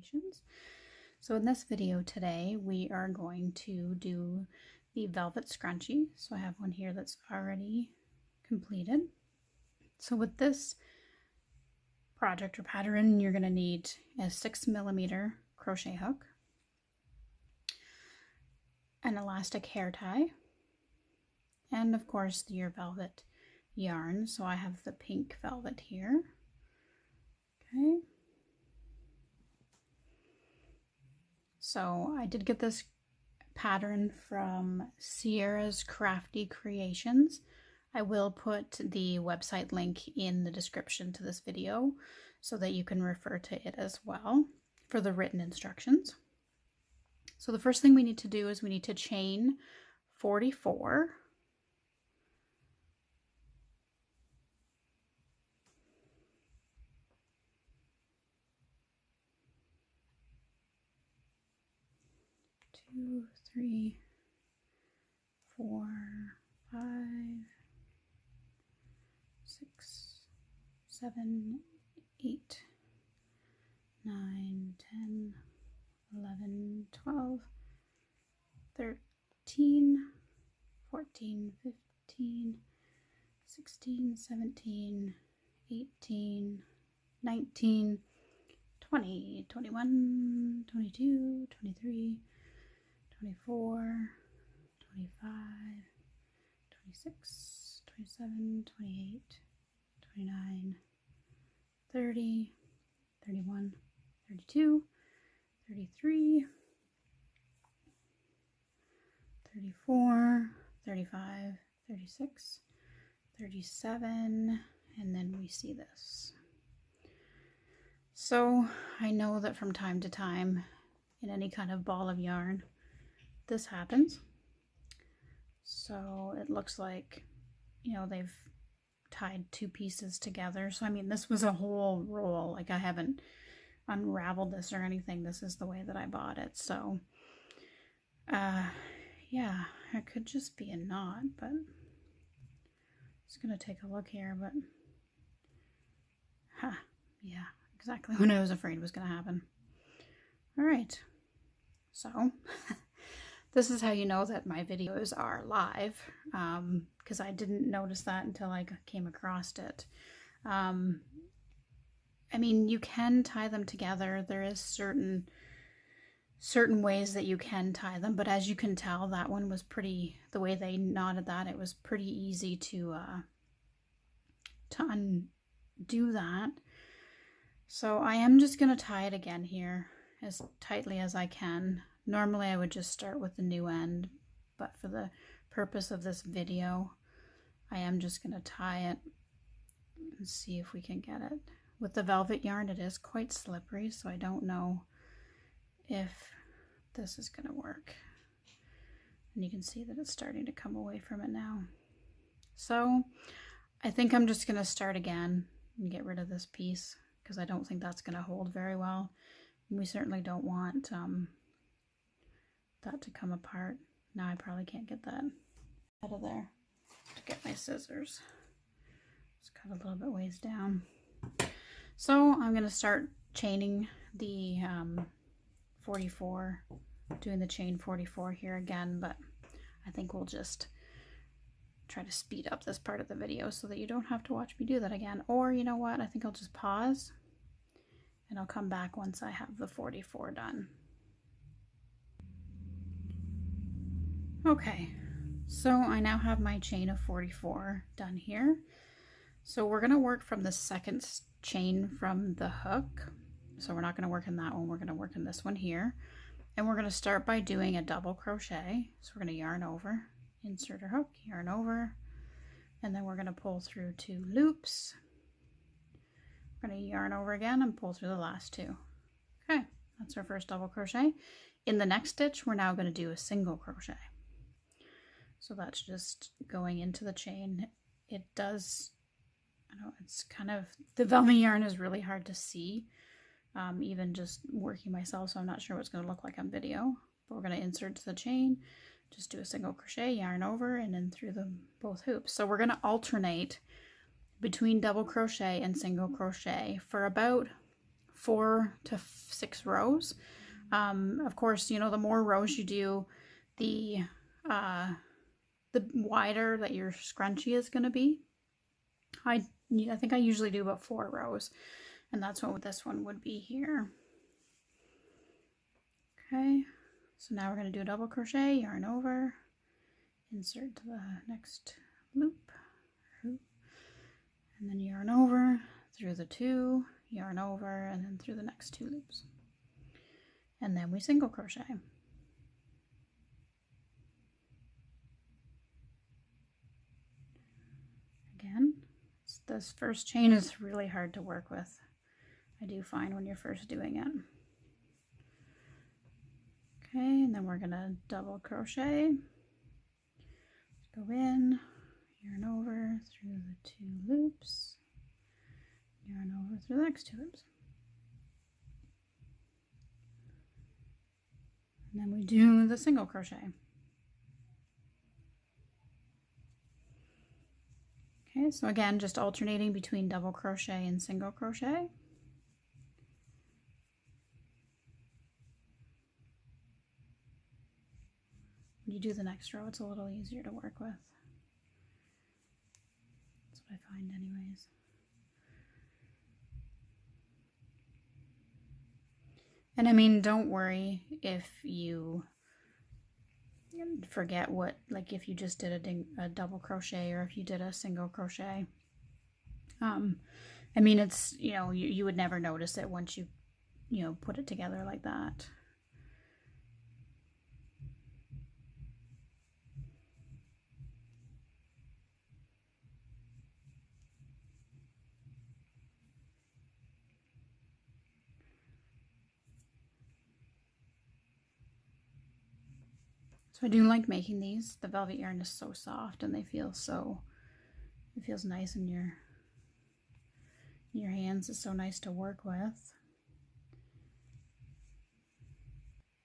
Creations. So in this video today we are going to do the velvet scrunchie. So I have one here that's already completed. So with this project or pattern you're going to need a 6mm crochet hook, an elastic hair tie, and of course your velvet yarn. So I have the pink velvet here. Okay. So I did get this pattern from Sierra's Crafty Creations. I will put the website link in the description to this video so that you can refer to it as well for the written instructions. So the first thing we need to do is we need to chain 44. Two, three, 4, 5, 6, 7, 8, 9, 10, 11, 12, 13, 14, 15, 16, 17, 18, 19, 20, 21, 22, 23, 24, 25, 26, 27, 28, 29, 30, 31, 32, 33, 34, 35, 36, 37, and then we see this. So I know that from time to time in any kind of ball of yarn this happens. So it looks like, you know, they've tied two pieces together. So I mean, this was a whole roll. Like, I haven't unraveled this or anything. This is the way that I bought it. So yeah, it could just be a knot, but just gonna take a look here. But yeah, exactly what I was afraid was gonna happen. All right, so this is how you know that my videos are live, because I didn't notice that until I came across it. I mean, you can tie them together. There is certain ways that you can tie them, but as you can tell, that one was pretty, the way they knotted that, it was pretty easy to undo that. So I am just going to tie it again here as tightly as I can. Normally I would just start with the new end, but for the purpose of this video, I am just going to tie it and see if we can get it. With the velvet yarn, it is quite slippery, so I don't know if this is going to work. And you can see that it's starting to come away from it now. So I think I'm just going to start again and get rid of this piece, because I don't think that's going to hold very well. And we certainly don't want that to come apart. Now I probably can't get that out of there to get my scissors. Just cut a little bit ways down. So I'm going to start chaining the 44, doing the chain 44 here again, but I think we'll just try to speed up this part of the video so that you don't have to watch me do that again. Or you know what, I think I'll just pause and I'll come back once I have the 44 done. Okay, so I now have my chain of 44 done here. So we're going to work from the second chain from the hook. So we're not going to work in that one, we're going to work in this one here. And we're going to start by doing a double crochet. So we're going to yarn over, insert our hook, yarn over, and then we're going to pull through 2 loops. We're going to yarn over again and pull through the last 2. Okay, that's our first double crochet. In the next stitch, we're now going to do a single crochet. So that's just going into the chain. It does, I know it's kind of, the velvet yarn is really hard to see, even just working myself, so I'm not sure what it's going to look like on video. But we're going to insert to the chain, just do a single crochet, yarn over, and then through the both hoops. So we're going to alternate between double crochet and single crochet for about 4 to 6 rows. Of course, you know, the more rows you do, the wider that your scrunchie is going to be. I think I usually do about 4 rows, and that's what this one would be here. Okay, so now we're going to do a double crochet, yarn over, insert to the next loop, and then yarn over through the 2, yarn over, and then through the next 2 loops. And then we single crochet. Again, this first chain is really hard to work with, I do find, when you're first doing it. Okay, and then we're gonna double crochet, go in, yarn over through the 2 loops, yarn over through the next 2 loops. And then we do the single crochet. Okay, so again, just alternating between double crochet and single crochet. When you do the next row, it's a little easier to work with. That's what I find anyways. And I mean, don't worry if you forget what, like if you just did a double crochet or if you did a single crochet. I mean, it's, you know, you would never notice it once you know, put it together like that. So I do like making these. The velvet yarn is so soft and they feel so, it feels nice in your hands. It's so nice to work with.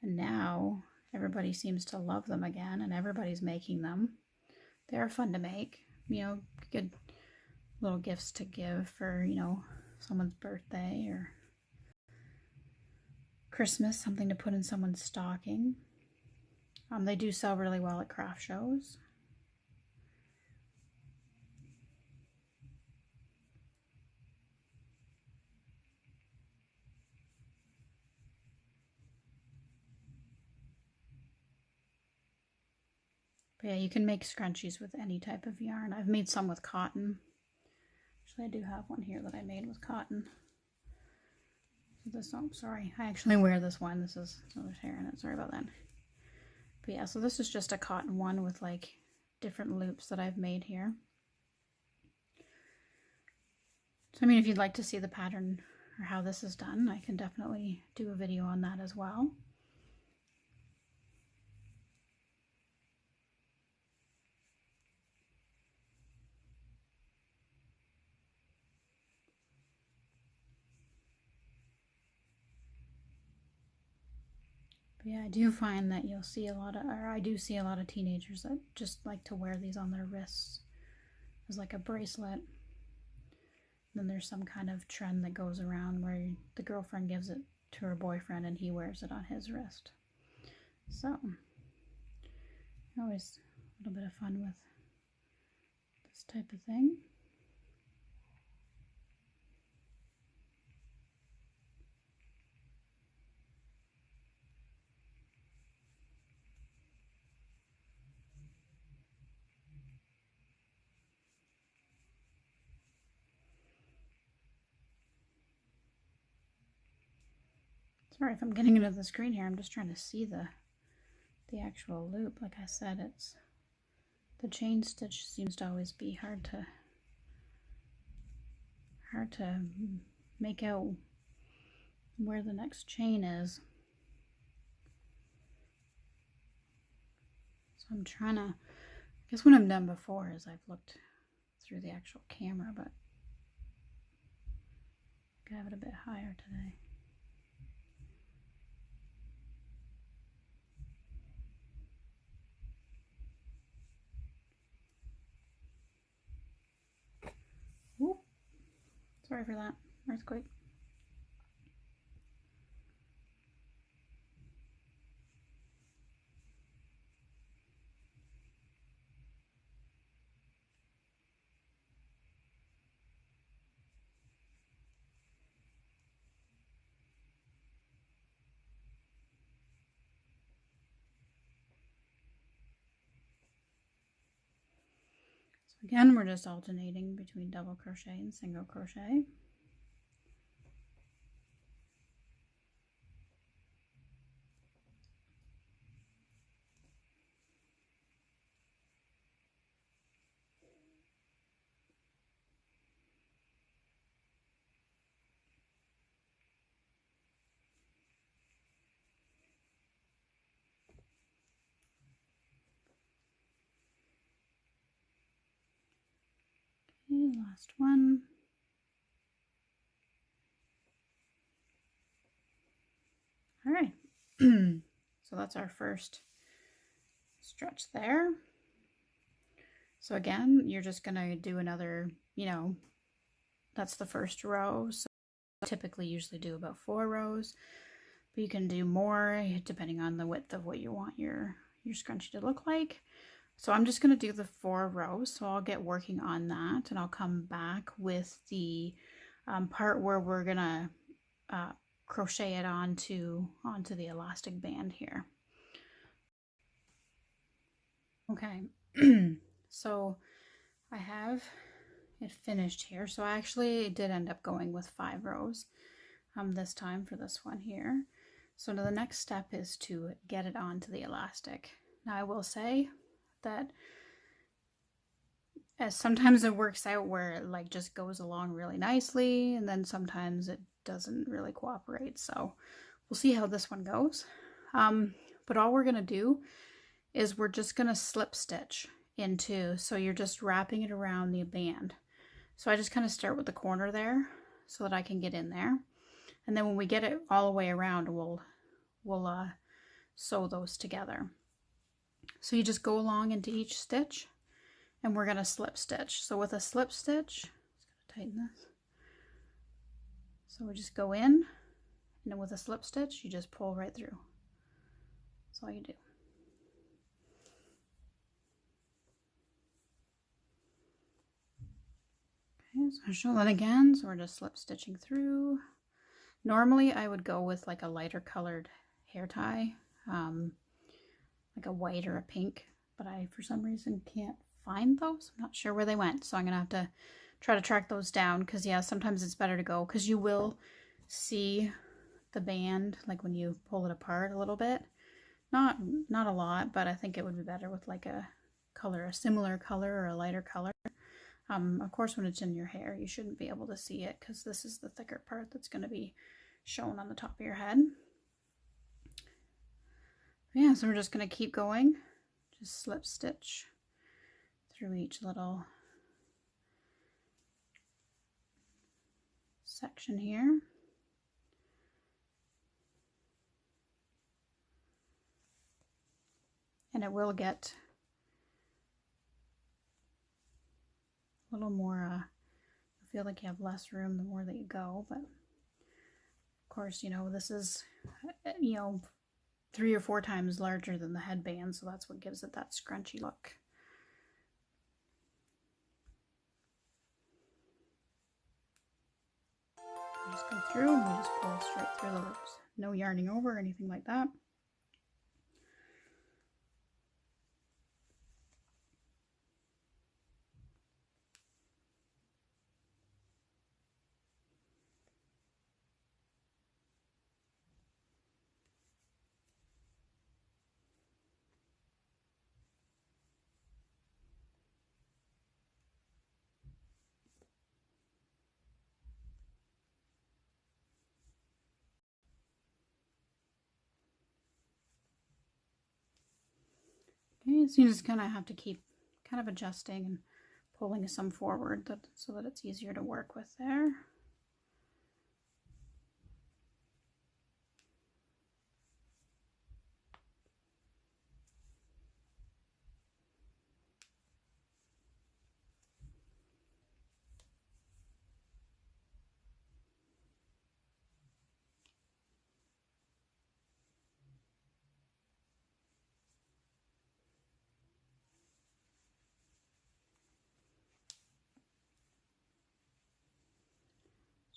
And now everybody seems to love them again and everybody's making them. They're fun to make, you know, good little gifts to give for, you know, someone's birthday or Christmas, something to put in someone's stocking. They do sell really well at craft shows. But yeah, you can make scrunchies with any type of yarn. I've made some with cotton. Actually, I do have one here that I made with cotton. So this, oh, sorry, I actually wear this one. This is, oh, there's hair in it. Sorry about that. But yeah, so this is just a cotton one with like different loops that I've made here. So I mean, if you'd like to see the pattern or how this is done, I can definitely do a video on that as well. But yeah, I do find that you'll see a lot of, or I do see a lot of teenagers that just like to wear these on their wrists as like a bracelet. Then there's some kind of trend that goes around where the girlfriend gives it to her boyfriend and he wears it on his wrist. So, always a little bit of fun with this type of thing. Sorry if I'm getting into the screen here. I'm just trying to see the actual loop. Like I said, it's the chain stitch seems to always be hard to make out where the next chain is. So I'm trying to, I guess what I've done before is I've looked through the actual camera, but I have it a bit higher today. Whoop. Sorry for that earthquake. Again, we're just alternating between double crochet and single crochet. Okay, last one. All right, so that's our first stretch there. So again, you're just gonna do another, that's the first row. So typically usually do about 4 rows, but you can do more depending on the width of what you want your scrunchie to look like. So I'm just going to do the 4 rows, so I'll get working on that, and I'll come back with the part where we're gonna crochet it onto the elastic band here. Okay, so I have it finished here. So I actually did end up going with 5 rows this time for this one here. So now the next step is to get it onto the elastic. Now I will say that sometimes it works out where it like just goes along really nicely, and then sometimes it doesn't really cooperate. So we'll see how this one goes. But all we're gonna do is we're just gonna slip stitch into, so you're just wrapping it around the band. So I just kind of start with the corner there so that I can get in there. And then when we get it all the way around, we'll sew those together. So you just go along into each stitch, and we're going to slip stitch. So with a slip stitch, just gotta tighten this. So we just go in, and then with a slip stitch, you just pull right through. That's all you do. Okay, so I'll show that again. So we're just slip stitching through. Normally I would go with like a lighter colored hair tie, like a white or a pink, but I for some reason can't find those. I'm not sure where they went, so I'm gonna have to try to track those down, because yeah, sometimes it's better to go, because you will see the band like when you pull it apart a little bit. Not a lot, but I think it would be better with like a color, a similar color or a lighter color. Of course, when it's in your hair, you shouldn't be able to see it, because this is the thicker part that's going to be shown on the top of your head. Yeah, so we're just going to keep going. Just slip stitch through each little section here. And it will get a little more, I feel like you have less room the more that you go, but of course, this is, 3 or 4 times larger than the headband, so that's what gives it that scrunchy look. We just go through and we just pull straight through the loops. No yarning over or anything like that. Okay, so you just kind of have to keep kind of adjusting and pulling some forward so that it's easier to work with there.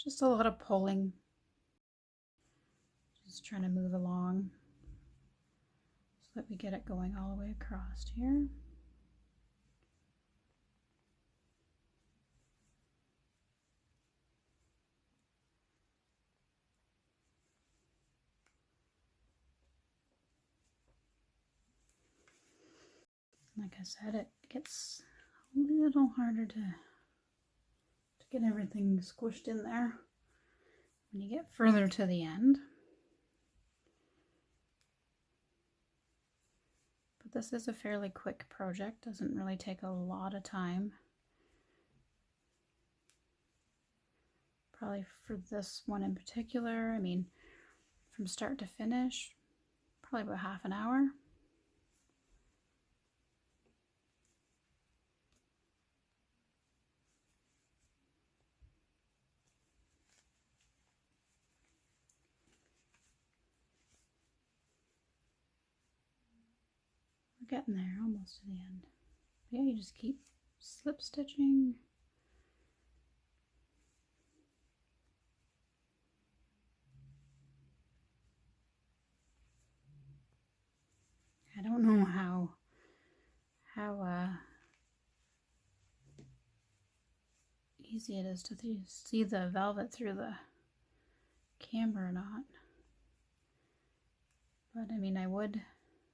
Just a lot of pulling, just trying to move along so that we get it going all the way across here. Like I said, it gets a little harder to get everything squished in there when you get further to the end. But this is a fairly quick project, doesn't really take a lot of time. Probably for this one in particular, I mean, from start to finish, probably about half an hour. We're getting there, almost to the end. But yeah, you just keep slip stitching. I don't know how easy it is to see the velvet through the camera or not. But I mean, I would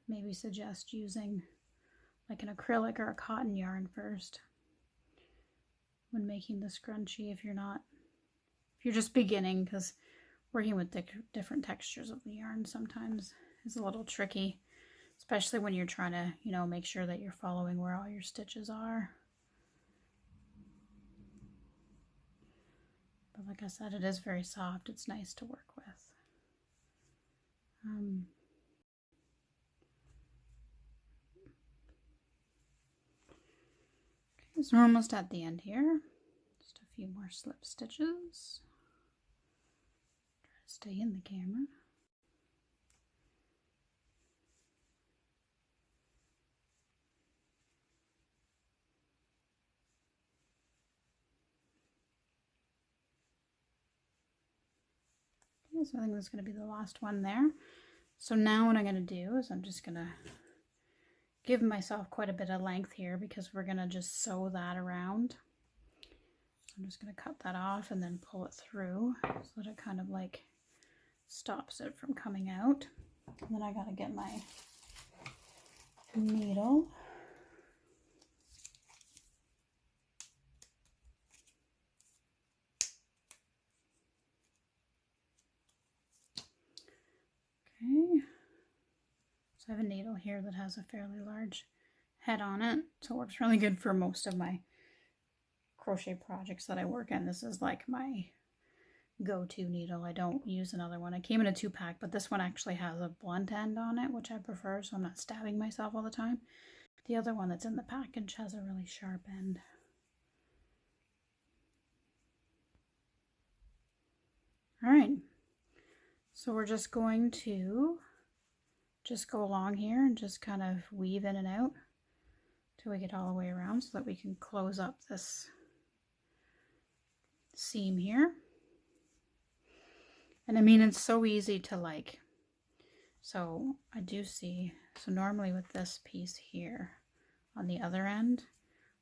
maybe suggest using like an acrylic or a cotton yarn first when making the scrunchie if you're just beginning, because working with different textures of the yarn sometimes is a little tricky, especially when you're trying to, you know, make sure that you're following where all your stitches are. But like I said, it is very soft. It's nice to work with. Okay, so we're almost at the end here. Just a few more slip stitches. Try to stay in the camera. Okay, so I think that's going to be the last one there. So now what I'm going to do is I'm just going to give myself quite a bit of length here because we're going to just sew that around. So I'm just going to cut that off and then pull it through so that it kind of like stops it from coming out. And then I got to get my needle. Okay. So I have a needle here that has a fairly large head on it, so it works really good for most of my crochet projects that I work in. This is like my go-to needle. I don't use another one. I came in a 2-pack, but this one actually has a blunt end on it, which I prefer, so I'm not stabbing myself all the time. The other one that's in the package has a really sharp end. All right, so we're just going to go along here and just kind of weave in and out till we get all the way around so that we can close up this seam here. And I mean, it's so easy to like, so I do see, so normally with this piece here on the other end,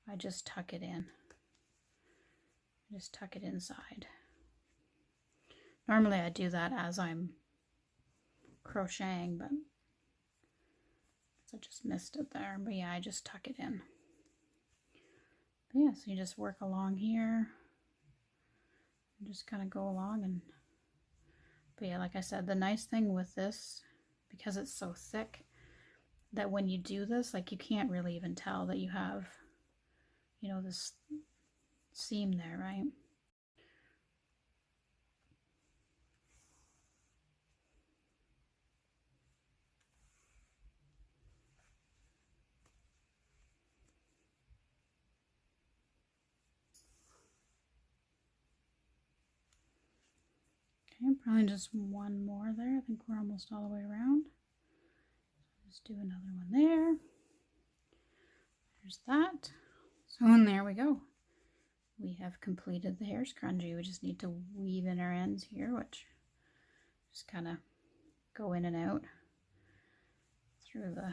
I just tuck it in. Just tuck it inside. Normally I do that as I'm crocheting, but I just missed it there. But yeah, I just tuck it in. But yeah, so you just work along here and just kind of go along. And but yeah, like I said, the nice thing with this, because it's so thick, that when you do this, like you can't really even tell that you have, you know, this seam there, right? Okay, probably just one more there. I think we're almost all the way around. Just do another one there. There's that. So, and there we go. We have completed the hair scrunchie. We just need to weave in our ends here, which just kind of go in and out through the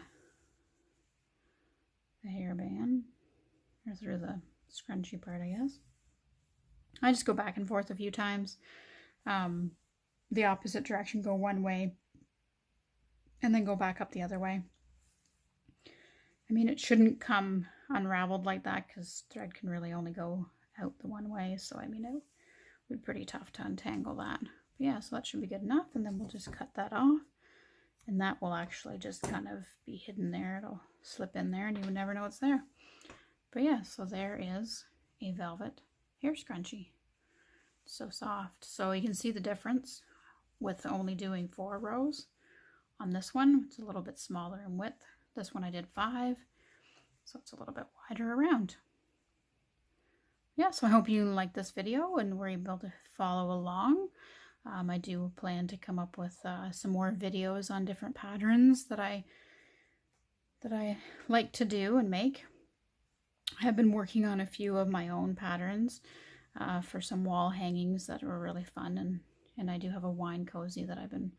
hairband, or through the scrunchie part, I guess. I just go back and forth a few times. The opposite direction, go one way and then go back up the other way. I mean, it shouldn't come unraveled like that because thread can really only go out the one way. So, I mean, it would be pretty tough to untangle that. But yeah, so that should be good enough. And then we'll just cut that off. And that will actually just kind of be hidden there. It'll slip in there and you would never know it's there. But yeah, so there is a velvet hair scrunchie. So soft. So you can see the difference with only doing 4 rows. On this one, it's a little bit smaller in width. This one I did 5, so it's a little bit wider around. Yeah, so I hope you liked this video and were able to follow along. I do plan to come up with some more videos on different patterns that I like to do and make. I have been working on a few of my own patterns for some wall hangings that were really fun, and I do have a wine cozy that I've been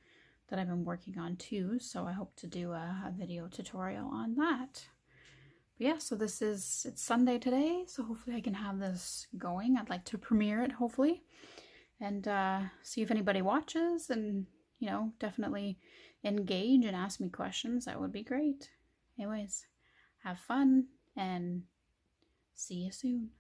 working on too, so I hope to do a video tutorial on that. But yeah, so it's Sunday today, so hopefully I can have this going. I'd like to premiere it, hopefully, and see if anybody watches, and you know, definitely engage and ask me questions. That would be great. Anyways, have fun and see you soon.